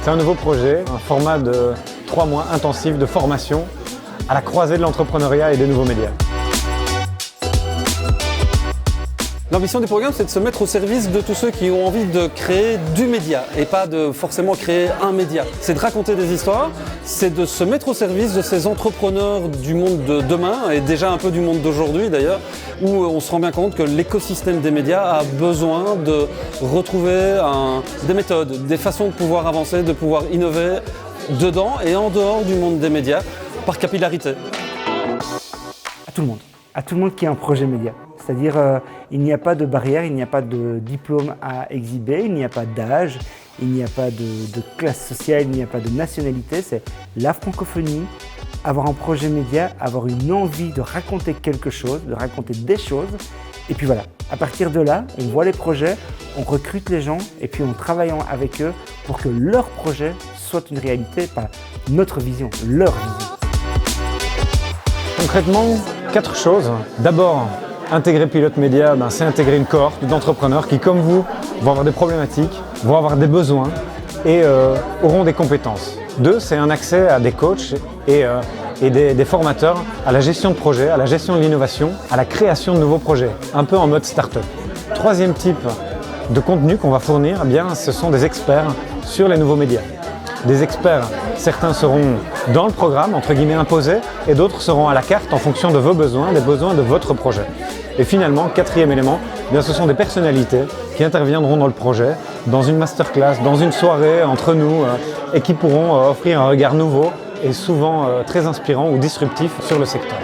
C'est un nouveau projet, un format de 3 mois intensif de formation à la croisée de l'entrepreneuriat et des nouveaux médias. L'ambition du programme, c'est de se mettre au service de tous ceux qui ont envie de créer du média et pas de forcément créer un média. C'est de raconter des histoires, c'est de se mettre au service de ces entrepreneurs du monde de demain et déjà un peu du monde d'aujourd'hui d'ailleurs, où on se rend bien compte que l'écosystème des médias a besoin de retrouver des méthodes, des façons de pouvoir avancer, de pouvoir innover dedans et en dehors du monde des médias par capillarité. À tout le monde qui a un projet média. C'est-à-dire, il n'y a pas de barrière, il n'y a pas de diplôme à exhiber, il n'y a pas d'âge, il n'y a pas de classe sociale, il n'y a pas de nationalité. C'est la francophonie, avoir un projet média, avoir une envie de raconter quelque chose, de raconter des choses. Et puis voilà, à partir de là, on voit les projets, on recrute les gens et puis on travaille avec eux pour que leur projet soit une réalité, pas notre vision, leur vision. Concrètement, 4 choses. D'abord, intégrer Pilote Média, c'est intégrer une cohorte d'entrepreneurs qui, comme vous, vont avoir des problématiques, vont avoir des besoins et auront des compétences. 2, c'est un accès à des coachs et des formateurs à la gestion de projets, à la gestion de l'innovation, à la création de nouveaux projets, un peu en mode start-up. 3e type de contenu qu'on va fournir, ce sont des experts sur les nouveaux médias. Des experts, certains seront dans le programme, entre guillemets imposés, et d'autres seront à la carte en fonction de vos besoins, des besoins de votre projet. Et finalement, 4e élément, ce sont des personnalités qui interviendront dans le projet, dans une masterclass, dans une soirée entre nous, et qui pourront offrir un regard nouveau et souvent très inspirant ou disruptif sur le secteur.